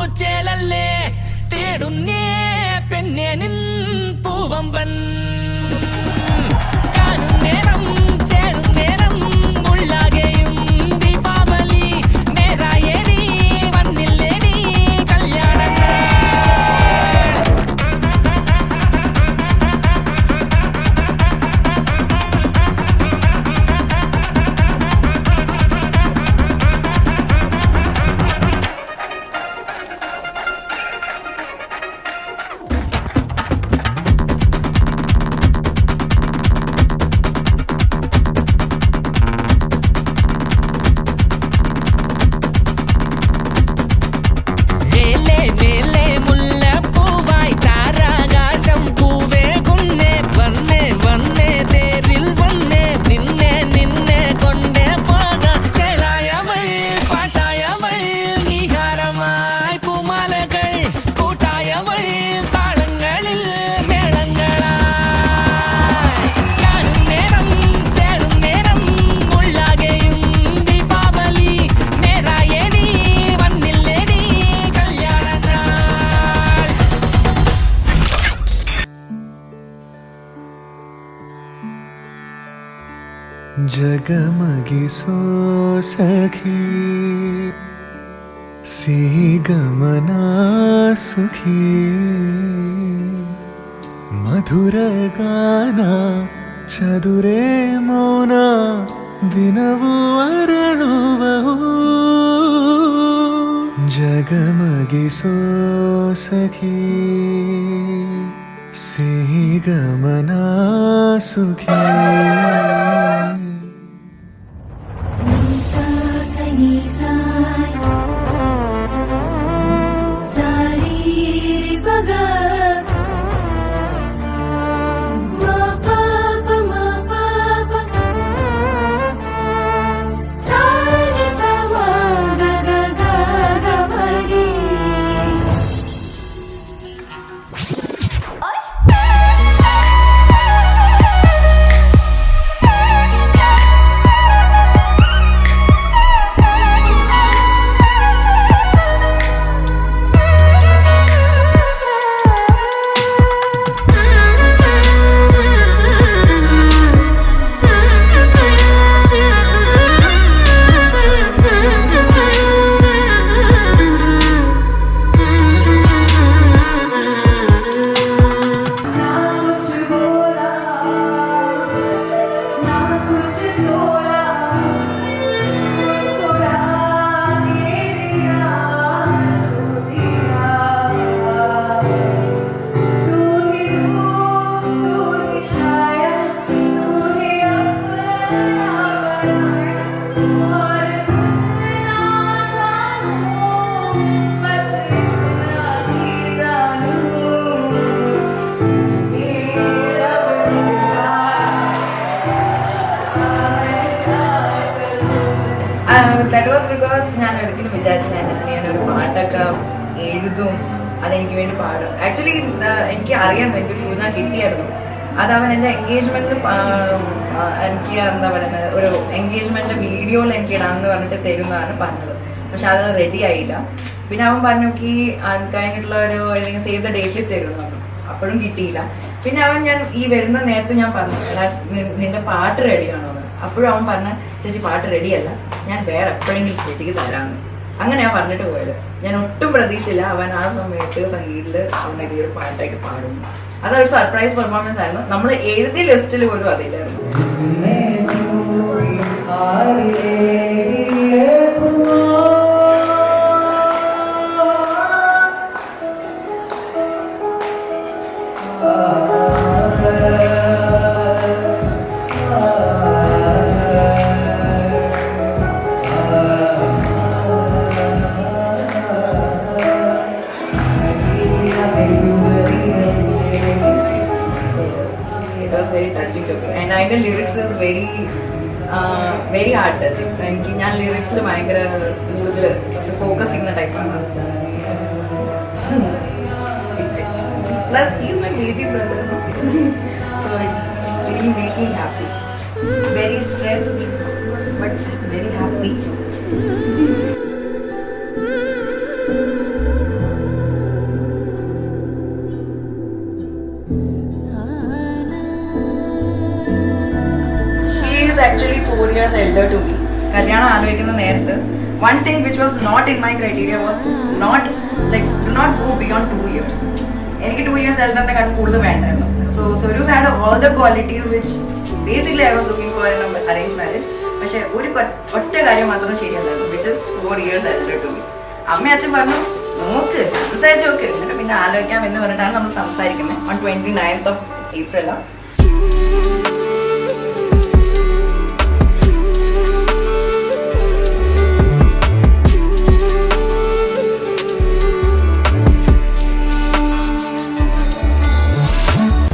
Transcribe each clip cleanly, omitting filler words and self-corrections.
പൂച്ചേലല്ലേ തേടുന്നേ പെണ്ണെ നിൻ പൂവമ്പൻ കാണും നേരം ചേരും നേരം ഉള്ളാകെയും ദീപാവലി മേരായേടി വന്നില്ലേടി കല്യാണങ്ങൾ जगमगिसो सखी सीगमना सुखी मधुरगाना चदुरे मौना दिनवु अरಳುವವು जगमगिसो सखी सीगमना सुखी That was because ഞാൻ ഒരിക്കലും വിചാരിച്ചില്ല ഞാനൊരു പാട്ടൊക്കെ എഴുതും അതെനിക്ക് വേണ്ടി പാടും. ആക്ച്വലി എനിക്ക് അറിയാം എനിക്ക് ഷൂസ് ഞാൻ കിട്ടിയായിരുന്നു. അത് അവൻ എൻ്റെ എൻഗേജ്മെൻറ്റിൽ എനിക്ക് എന്താ പറയുന്നത് ഒരു എൻഗേജ്മെൻറ്റ് വീഡിയോയിൽ എനിക്ക് ഇടാമെന്ന് പറഞ്ഞിട്ട് തരുന്നതാണ് പറഞ്ഞത്. പക്ഷെ അത് റെഡി ആയില്ല. പിന്നെ അവൻ പറഞ്ഞു അത് കഴിഞ്ഞിട്ടുള്ള ഒരു ഏതെങ്കിലും സേവ് ദ ഡേറ്റിൽ തരുമെന്ന് പറഞ്ഞു. അപ്പോഴും കിട്ടിയില്ല. പിന്നെ ഞാൻ ഈ വരുന്ന നേരത്തെ ഞാൻ പറഞ്ഞു നിന്റെ പാട്ട് റെഡിയാണോ എന്ന്. അപ്പോഴും അവൻ പറഞ്ഞ ചേച്ചി പാട്ട് റെഡിയല്ല, ഞാൻ വേറെ എപ്പോഴെങ്കിലും ചേച്ചിക്ക് തരാമെന്ന്. അങ്ങനെ ഞാൻ പറഞ്ഞിട്ട് പോയത്. ഞാൻ ഒട്ടും പ്രതീക്ഷയില്ല അവൻ ആ സമയത്ത് സംഗീതത്തിൽ അവൻ്റെ ഒരു പാട്ടായിട്ട് പാടുന്നു. അതൊരു സർപ്രൈസ് പെർഫോമൻസ് ആയിരുന്നു. നമ്മൾ എഴുതിയ ലിസ്റ്റിൽ പോലും അതില്ലായിരുന്നു. അതിൻ്റെ lyrics is very heart touching. എനിക്ക് ഞാൻ ലിറിക്സിൽ ഭയങ്കര കൂടുതൽ ഫോക്കസ് ചെയ്യുന്ന ടൈപ്പാണ്. Plus he's my baby brother, so it really makes me happy. Very stressed but very happy. കല്യാണം ആലോചിക്കുന്ന നേരത്ത് one thing which was not in my criteria was not like do not go beyond 2 years. എനിക്ക് 2 years elder കൂടുതൽ വേണ്ടായിരുന്നു. So Swaroop had all the qualities which basically I was looking for in an arranged marriage. പക്ഷെ ഒരു ഒറ്റ കാര്യം മാത്രം ശരിയല്ലായിരുന്നു, which is 4 years elder to me. അമ്മ അച്ഛൻ പറഞ്ഞു നോക്ക് സംസാരിച്ച് നോക്ക്, എന്നിട്ട് പിന്നെ ആലോചിക്കാം എന്ന് പറഞ്ഞിട്ടാണ് നമ്മൾ സംസാരിക്കുന്നത്. on 29th of April.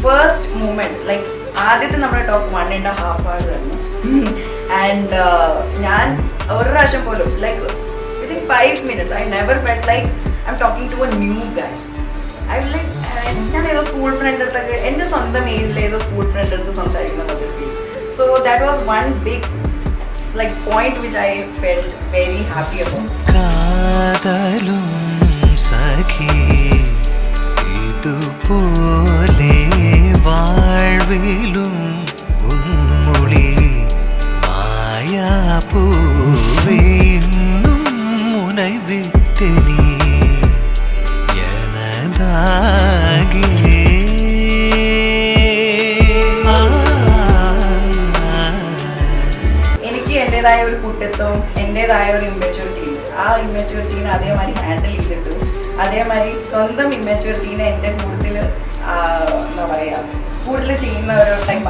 First moment like ആദ്യത്തെ നമ്മുടെ ടോക്ക് 1.5 hours ആയിരുന്നു. ആൻഡ് ഞാൻ ഒരു പ്രാവശ്യം പോലും like within 5 minutes I never felt like I'm talking to a new guy. I was like ഞാൻ ഏതോ സ്കൂൾ ഫ്രണ്ട് അടുത്തൊക്കെ എൻ്റെ സ്വന്തം ഏജിൽ ഏതോ സ്കൂൾ ഫ്രണ്ട് അടുത്ത് സംസാരിക്കുന്ന feel. So that was one big like point which I felt very happy about. കാതലും സഖി ഇതുപോലെ വാഴ്വിലും ഉന്മൊഴി മായാപ്പൂവേ ഇന്നും മുനൈവിട്ട് നീ எனதாகே എനിക്ക് എൻ്റെതായ ഒരു കുട്ടിത്വം, എൻ്റെതായ ഒരു ഇമ്മച്യൂരിറ്റി ഉണ്ട്. ആ ഇമ്മച്യൂരിറ്റീനെ അതേമാതിരി ഹാൻഡിൽ ചെയ്തിട്ടു, അതേമാതിരി സ്വന്തം ഇമ്മച്യൂരിറ്റീനെ എൻ്റെ കൂടുതൽ എന്താ പറയുക കൂടുതൽ ചെയ്യുന്ന ഒരു ടൈപ്പ്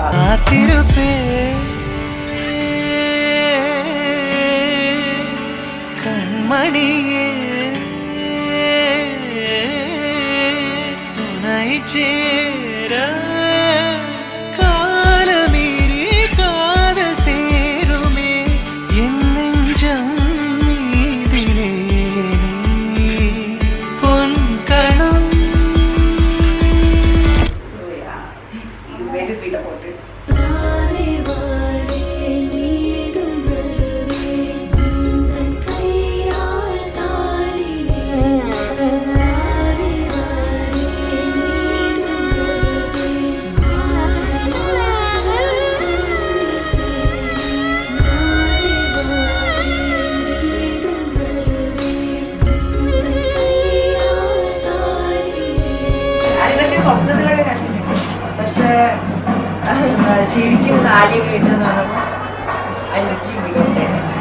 കൺമണിയേ ചേര കാലമീരി കാതൽ സേരുമേ എന്നെഞ്ചം നീതിലേ പൊൻകണം. Very sweet about it. സ്വപ്നത്തിലൊക്കെ കണ്ടിട്ടുണ്ട്, പക്ഷേ ശരിക്കും താലി കേട്ടെന്ന് പറയുമ്പോൾ ഐ ലിറ്ററലി ബിക്കം ടെൻസ്ഡ്.